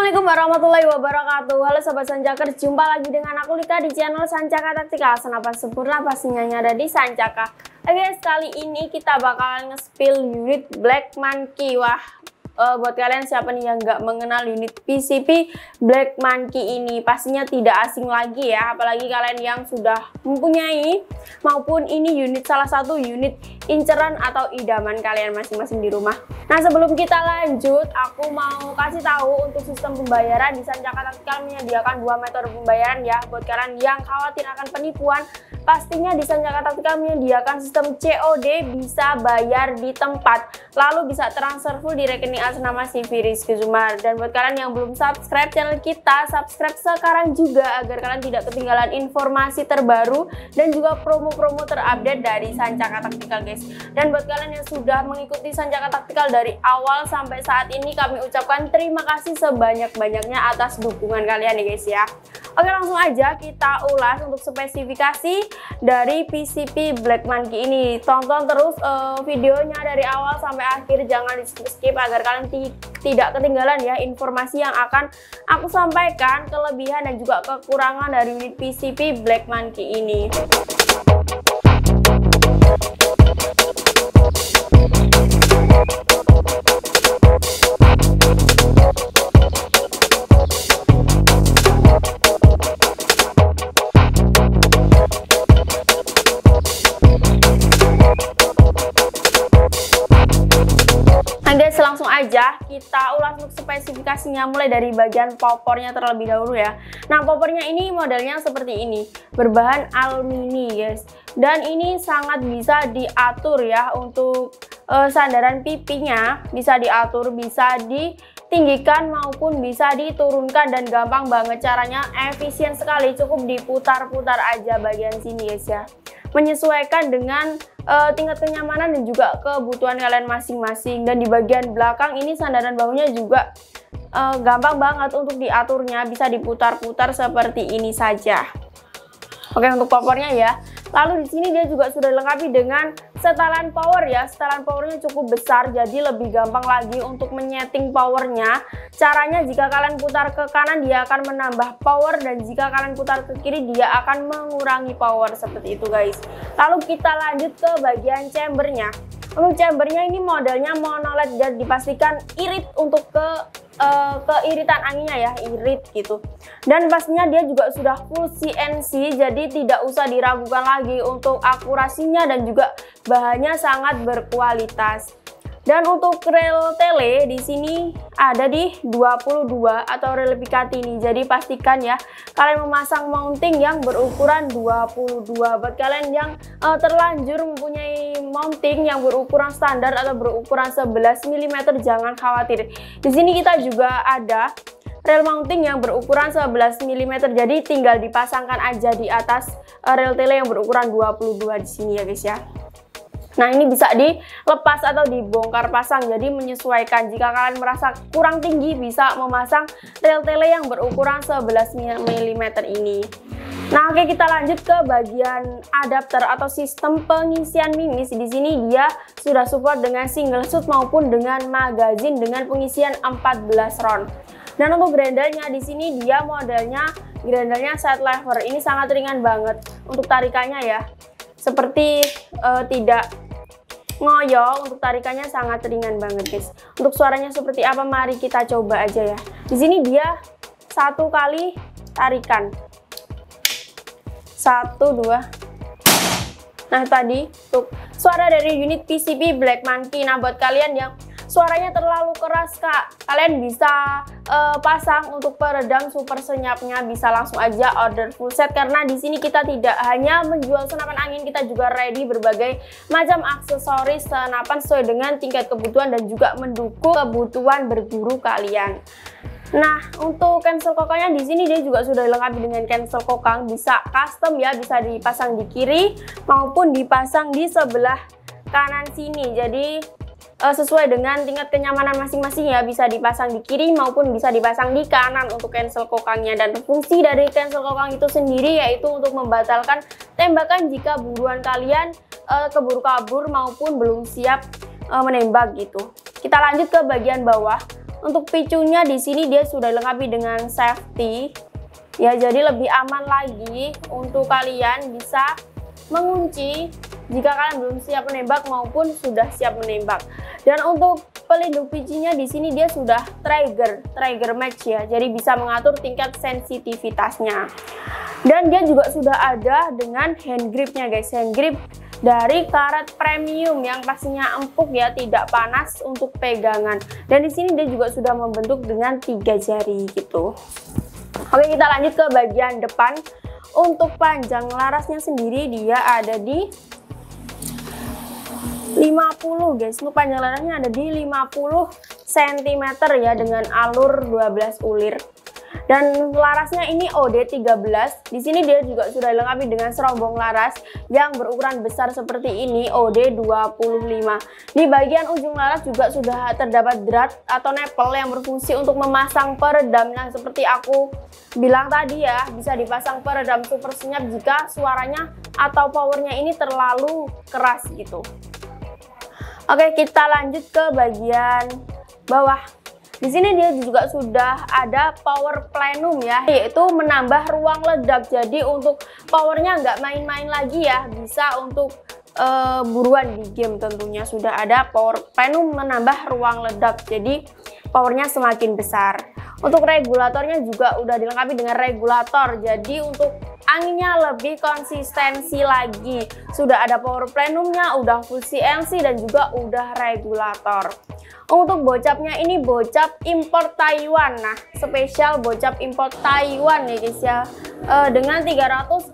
Assalamualaikum warahmatullahi wabarakatuh. Halo Sobat Sancaka, jumpa lagi dengan aku Lika di channel Sancaka Taktikal. Senapan sempurna pastinya ada di Sancaka. Oke guys, kali ini kita bakalan nge-spill unit Black Monkey. Wah, buat kalian siapa nih yang nggak mengenal unit PCP Black Monkey ini, pastinya tidak asing lagi ya, apalagi kalian yang sudah mempunyai maupun ini unit salah satu unit inceran atau idaman kalian masing-masing di rumah. Nah, sebelum kita lanjut, aku mau kasih tahu untuk sistem pembayaran di Sancaka Taktikal menyediakan dua metode pembayaran ya. Buat kalian yang khawatir akan penipuan, pastinya di Sancaka Taktikal menyediakan sistem COD, bisa bayar di tempat, lalu bisa transfer full di rekening atas nama si Rizky Zumar. Dan buat kalian yang belum subscribe channel kita, subscribe sekarang juga agar kalian tidak ketinggalan informasi terbaru dan juga promo-promo terupdate dari Sancaka Taktikal guys. Dan buat kalian yang sudah mengikuti Sancaka Taktikal dari awal sampai saat ini, kami ucapkan terima kasih sebanyak-banyaknya atas dukungan kalian ya guys ya. Oke, langsung aja kita ulas untuk spesifikasi dari PCP Black Monkey ini. Tonton terus videonya dari awal sampai akhir, jangan di skip agar kalian tidak ketinggalan ya informasi yang akan aku sampaikan, kelebihan dan juga kekurangan dari unit PCP Black Monkey ini. Guys, langsung aja kita ulas untuk spesifikasinya, mulai dari bagian popornya terlebih dahulu ya. Nah, popornya ini modelnya seperti ini, berbahan alumini guys, dan ini sangat bisa diatur ya. Untuk sandaran pipinya bisa diatur, bisa ditinggikan maupun bisa diturunkan, dan gampang banget caranya, efisien sekali, cukup diputar-putar aja bagian sini guys ya, menyesuaikan dengan tingkat kenyamanan dan juga kebutuhan kalian masing-masing. Dan di bagian belakang ini sandaran bahunya juga gampang banget untuk diaturnya, bisa diputar-putar seperti ini saja. Oke, untuk popornya ya. Lalu di sini dia juga sudah dilengkapi dengan setelan power ya. Setelan powernya cukup besar, jadi lebih gampang lagi untuk menyeting powernya. Caranya, jika kalian putar ke kanan dia akan menambah power, dan jika kalian putar ke kiri dia akan mengurangi power, seperti itu guys. Lalu kita lanjut ke bagian chambernya. Untuk chambernya ini modelnya monoled dan dipastikan irit untuk keiritan anginnya ya, irit gitu. Dan pastinya dia juga sudah full CNC, jadi tidak usah diragukan lagi untuk akurasinya, dan juga bahannya sangat berkualitas. Dan untuk rel tele di sini ada di 22 atau rel Picatinny ini. Jadi pastikan ya kalian memasang mounting yang berukuran 22. Buat kalian yang terlanjur mempunyai mounting yang berukuran standar atau berukuran 11 mm, jangan khawatir. Di sini kita juga ada rel mounting yang berukuran 11 mm. Jadi tinggal dipasangkan aja di atas rel tele yang berukuran 22 di sini ya guys ya. Nah, ini bisa dilepas atau dibongkar pasang, jadi menyesuaikan. Jika kalian merasa kurang tinggi, bisa memasang rel tele yang berukuran 11 mm ini. Nah, oke, kita lanjut ke bagian adapter atau sistem pengisian minis. Di sini dia sudah support dengan single shoot maupun dengan magazine dengan pengisian 14 round. Dan untuk grindernya di sini dia modelnya grindernya side lever. Ini sangat ringan banget untuk tarikannya ya. Seperti tidak ngoyo, untuk tarikannya sangat ringan banget guys. Untuk suaranya seperti apa, mari kita coba aja ya. Di sini dia satu kali tarikan, 1, 2. Nah, tadi untuk suara dari unit PCP Black Monkey. Nah, buat kalian yang suaranya terlalu keras kak, kalian bisa pasang untuk peredam super senyapnya, bisa langsung aja order full set, karena di sini kita tidak hanya menjual senapan angin, kita juga ready berbagai macam aksesoris senapan sesuai dengan tingkat kebutuhan dan juga mendukung kebutuhan berburu kalian. Nah, untuk cancel kokangnya di sini dia juga sudah dilengkapi dengan cancel kokang, bisa custom ya, bisa dipasang di kiri maupun dipasang di sebelah kanan sini. Jadi sesuai dengan tingkat kenyamanan masing-masing ya, bisa dipasang di kiri maupun bisa dipasang di kanan untuk cancel kokangnya. Dan fungsi dari cancel kokang itu sendiri yaitu untuk membatalkan tembakan jika buruan kalian keburu kabur maupun belum siap menembak gitu. Kita lanjut ke bagian bawah. Untuk picunya di sini dia sudah dilengkapi dengan safety ya, jadi lebih aman lagi untuk kalian bisa mengunci jika kalian belum siap menembak maupun sudah siap menembak. Dan untuk pelindung picunya di sini dia sudah trigger match ya, jadi bisa mengatur tingkat sensitivitasnya. Dan dia juga sudah ada dengan hand gripnya guys, hand grip dari karet premium yang pastinya empuk ya, tidak panas untuk pegangan. Dan di sini dia juga sudah membentuk dengan 3 jari gitu. Oke, kita lanjut ke bagian depan. Untuk panjang larasnya sendiri dia ada di 50 guys. Untuk panjang larasnya ada di 50 cm ya, dengan alur 12 ulir. Dan larasnya ini OD13. Di sini dia juga sudah dilengkapi dengan serombong laras yang berukuran besar seperti ini, OD25. Di bagian ujung laras juga sudah terdapat drat atau nipple yang berfungsi untuk memasang peredam. Nah, seperti aku bilang tadi ya, bisa dipasang peredam super senyap jika suaranya atau powernya ini terlalu keras gitu. Oke, kita lanjut ke bagian bawah. Di sini dia juga sudah ada power plenum ya, yaitu menambah ruang ledak. Jadi untuk powernya nggak main-main lagi ya, bisa untuk buruan di game tentunya. Sudah ada power plenum menambah ruang ledak, jadi powernya semakin besar. Untuk regulatornya juga udah dilengkapi dengan regulator, jadi untuk anginnya lebih konsistensi lagi. Sudah ada power plenumnya, udah full CNC dan juga udah regulator. Untuk bocapnya ini bocap import Taiwan. Nah, spesial bocap import Taiwan ya guys ya. Dengan 360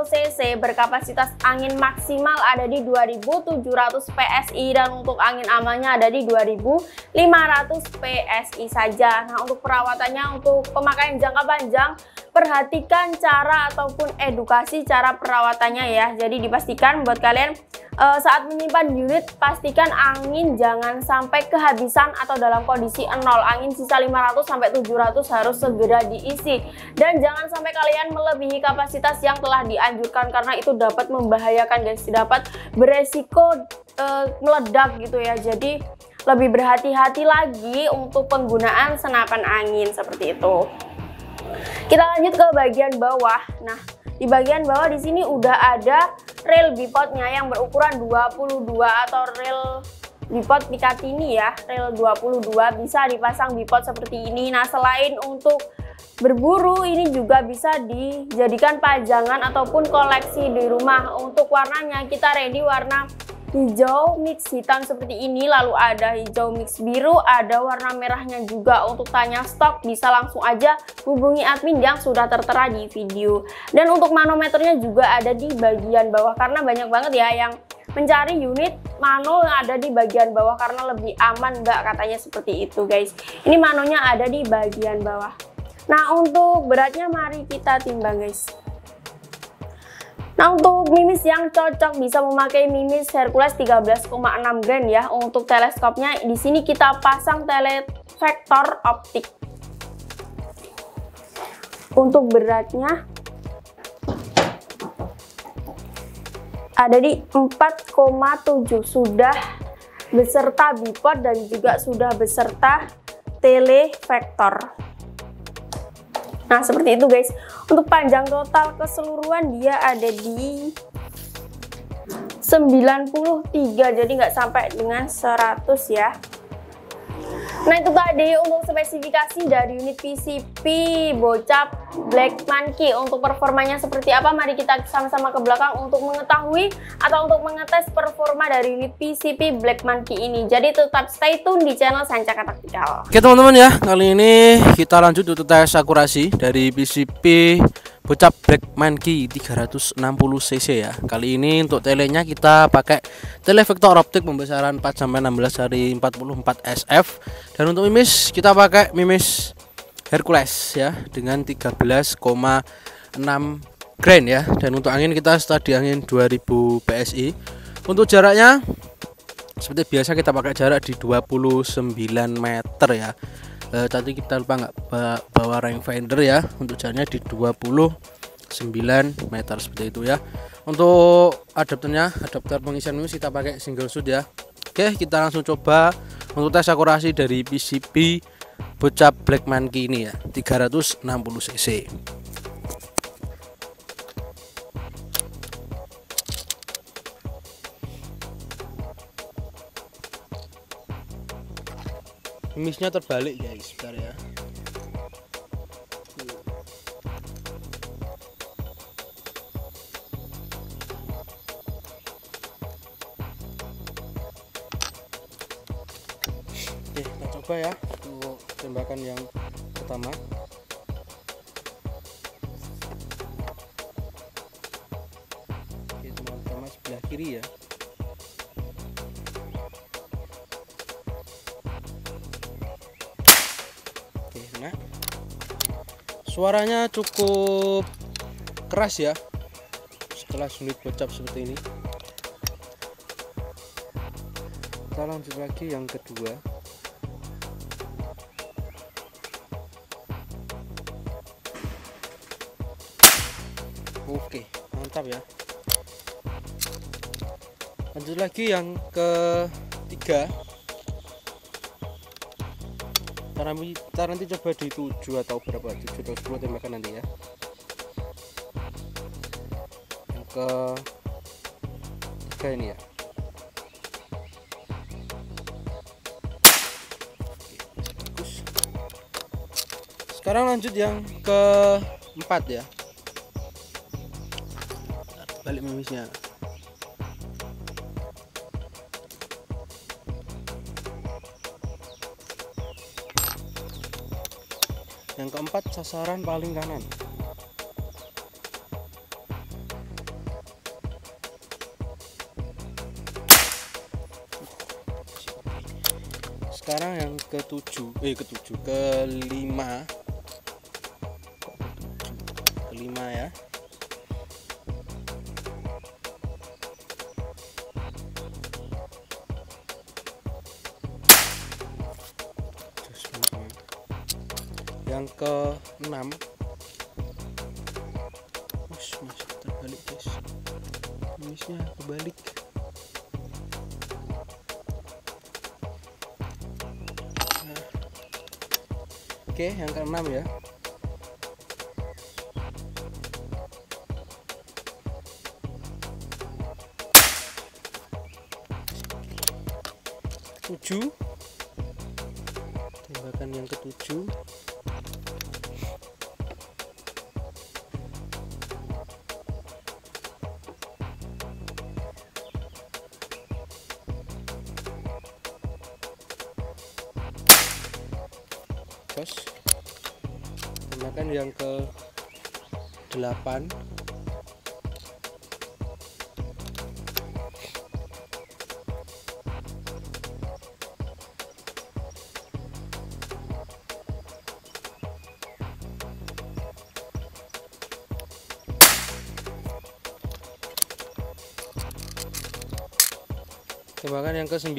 cc, berkapasitas angin maksimal ada di 2700 PSI dan untuk angin amannya ada di 2500 PSI saja. Nah, untuk perawatannya, untuk pemakaian jangka panjang, perhatikan cara ataupun edukasi cara perawatannya ya. Jadi dipastikan buat kalian saat menyimpan unit, pastikan angin jangan sampai kehabisan atau dalam kondisi 0. Angin sisa 500 sampai 700 harus segera diisi, dan jangan sampai kalian melebihi kapasitas yang telah dianjurkan karena itu dapat membahayakan guys, dapat beresiko meledak gitu ya. Jadi lebih berhati-hati lagi untuk penggunaan senapan angin seperti itu. Kita lanjut ke bagian bawah. Nah, di bagian bawah di sini udah ada rail bipodnya yang berukuran 22 atau rail bipod Picatinny ya, rail 22, bisa dipasang bipod seperti ini. Nah, selain untuk berburu, ini juga bisa dijadikan pajangan ataupun koleksi di rumah. Untuk warnanya kita ready warna hijau mix hitam seperti ini, lalu ada hijau mix biru, ada warna merahnya juga. Untuk tanya stok bisa langsung aja hubungi admin yang sudah tertera di video. Dan untuk manometernya juga ada di bagian bawah, karena banyak banget ya yang mencari unit mano yang ada di bagian bawah karena lebih aman, mbak, katanya seperti itu guys. Ini manonya ada di bagian bawah. Nah, untuk beratnya mari kita timbang guys. Nah, untuk mimis yang cocok bisa memakai mimis Hercules 13,6 gram ya. Untuk teleskopnya di sini kita pasang televektor optik. Untuk beratnya ada di 4,7, sudah beserta bipod dan juga sudah beserta televektor. Nah, seperti itu guys. Untuk panjang total keseluruhan dia ada di 93, jadi nggak sampai dengan 100 ya. Nah, itu tadi untuk spesifikasi dari unit PCP bocap Black Monkey. Untuk performanya seperti apa, mari kita sama-sama ke belakang untuk mengetahui atau untuk mengetes performa dari unit PCP Black Monkey ini. Jadi tetap stay tune di channel Sancaka Taktikal. Oke teman-teman ya, kali ini kita lanjut untuk tes akurasi dari PCP bocap Black Monkey 360 cc ya. Kali ini untuk telenya kita pakai televektor optik pembesaran 4-16 dari 44 SF. Dan untuk mimis kita pakai mimis Hercules ya dengan 13,6 grain ya. Dan untuk angin kita start di angin 2000 PSI. Untuk jaraknya seperti biasa kita pakai jarak di 29 meter ya. Tadi kita lupa nggak bawa rangefinder ya. Untuk jaraknya di 29 meter seperti itu ya. Untuk adapternya, adapter pengisian mimis kita pakai single shoot ya. Oke, kita langsung coba untuk tes akurasi dari PCB bocap Black Monkey ini ya, 360 cc. Misnya terbalik guys, bentar ya. Oke, kita coba ya untuk tembakan yang pertama. Oke, tembakan pertama sebelah kiri ya. Oke, nah suaranya cukup keras ya setelah unit bocap seperti ini. Kita lanjut lagi yang kedua. Oke, mantap ya. Lanjut lagi yang ketiga. Kita nanti coba di 7 atau berapa, 7 atau 10 tembakan nanti ya. Yang ketiga ini ya. Oke, bagus. Sekarang lanjut yang keempat ya. Balik mimisnya. Yang keempat sasaran paling kanan. Sekarang yang kelima ya. Yang ke-6 masih terbalik guys, mimisnya kebalik. Nah. Oke, yang ke-6 ya. Tujuh, tembakan yang ke-7. Terus tembakan yang ke-8. Tembakan yang ke-9.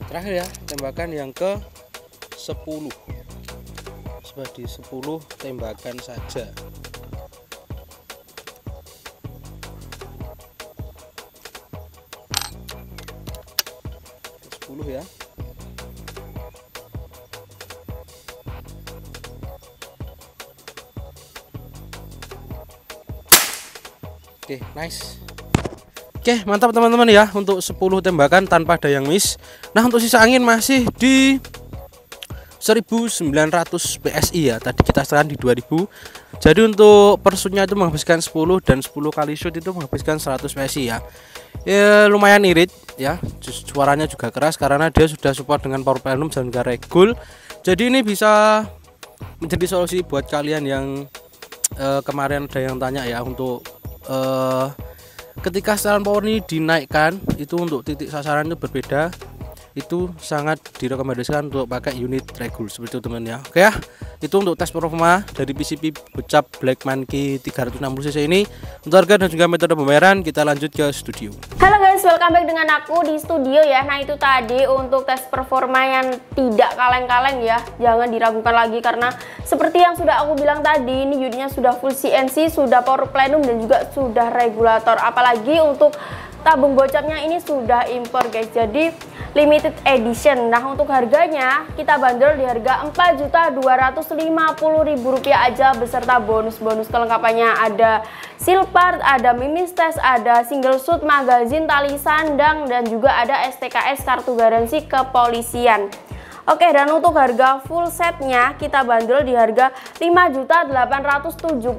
Terakhir ya, tembakan yang ke-10. Seperti 10 tembakan saja. 10 ya. Oke, nice. Oke, mantap teman-teman ya untuk 10 tembakan tanpa ada yang miss. Nah, untuk sisa angin masih di 1900 PSI ya. Tadi kita sekarang di 2000. Jadi untuk per shootnya itu menghabiskan 10 dan 10 kali shoot itu menghabiskan 100 PSI ya. Ya lumayan irit ya. Suaranya juga keras karena dia sudah support dengan power plenum dan juga regul. Jadi ini bisa menjadi solusi buat kalian yang kemarin ada yang tanya ya untuk ketika setelan power ini dinaikkan itu untuk titik sasaran itu berbeda, itu sangat direkomendasikan untuk pakai unit regul seperti itu teman ya. Oke ya, itu untuk tes performa dari PCB bocap Black Monkey 360 cc ini. Untuk harga dan juga metode pembayaran kita lanjut ke studio. Halo guys, welcome back dengan aku di studio ya. Nah itu tadi untuk tes performa yang tidak kaleng-kaleng ya. Jangan diragukan lagi karena seperti yang sudah aku bilang tadi, ini unitnya sudah full CNC, sudah power plenum dan juga sudah regulator. Apalagi untuk tabung bocapnya ini sudah impor guys, jadi limited edition. Nah untuk harganya kita bandrol di harga Rp4.250.000 aja beserta bonus-bonus kelengkapannya. Ada seal part, ada mimis test, ada single shoot, magazin, tali sandang, dan juga ada STKS kartu garansi kepolisian. Oke, dan untuk harga full setnya kita bandrol di harga Rp5.875.000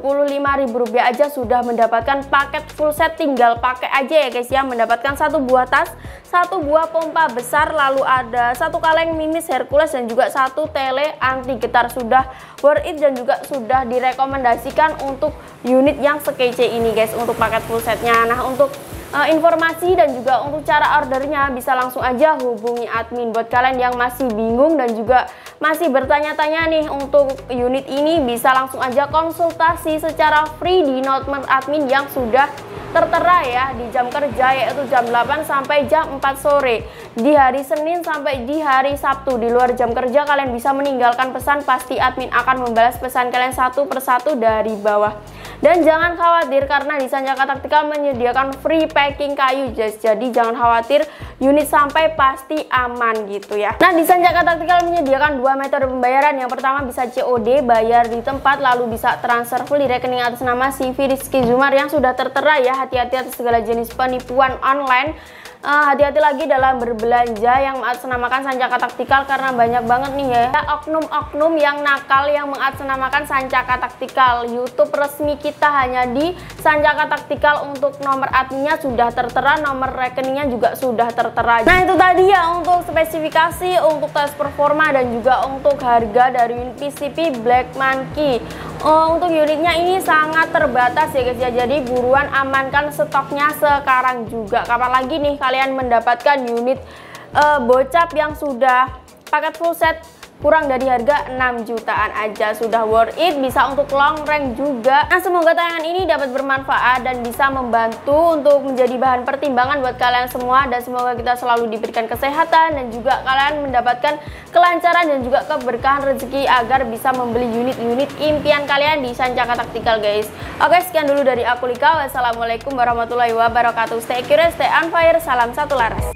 aja sudah mendapatkan paket full set. Tinggal pakai aja ya guys ya, mendapatkan satu buah tas, satu buah pompa besar, lalu ada satu kaleng mimis Hercules dan juga satu tele anti getar. Sudah worth it dan juga sudah direkomendasikan untuk unit yang sekece ini guys untuk paket full setnya. Nah untuk informasi dan juga untuk cara ordernya bisa langsung aja hubungi admin. Buat kalian yang masih bingung dan juga masih bertanya-tanya nih untuk unit ini, bisa langsung aja konsultasi secara free di notemen admin yang sudah tertera ya di jam kerja, yaitu jam 8 sampai jam 4 sore di hari Senin sampai di hari Sabtu. Di luar jam kerja kalian bisa meninggalkan pesan, pasti admin akan membalas pesan kalian satu persatu dari bawah. Dan jangan khawatir karena di Sanjaka Taktikal menyediakan free packing kayu guys. Jadi jangan khawatir, unit sampai pasti aman gitu ya. Nah di Sanjaka Taktikal menyediakan dua metode pembayaran. Yang pertama bisa COD, bayar di tempat, lalu bisa transfer full di rekening atas nama CV Rizky Zumar yang sudah tertera ya. Hati-hati atas segala jenis penipuan online. Hati-hati lagi dalam berbelanja yang mengatasnamakan Sanjaka Taktikal karena banyak banget nih ya oknum-oknum yang nakal yang mengatasnamakan Sanjaka Taktikal. YouTube resmi kita hanya di Sanjaka Taktikal. Untuk nomor adminnya sudah tertera, nomor rekeningnya juga sudah tertera. Nah itu tadi ya untuk spesifikasi, untuk tes performa dan juga untuk harga dari unit PCP Black Monkey. Untuk unitnya ini sangat terbatas ya guys ya, jadi buruan amankan stoknya sekarang juga. Kapan lagi nih kalian mendapatkan unit bocap yang sudah paket full set kurang dari harga 6 jutaan aja, sudah worth it, bisa untuk long range juga. Nah semoga tayangan ini dapat bermanfaat dan bisa membantu untuk menjadi bahan pertimbangan buat kalian semua, dan semoga kita selalu diberikan kesehatan dan juga kalian mendapatkan kelancaran dan juga keberkahan rezeki agar bisa membeli unit-unit impian kalian di Sanjaka Taktikal guys. Oke, sekian dulu dari aku Lika. Wassalamualaikum warahmatullahi wabarakatuh. Stay curious, stay on fire, salam satu laras.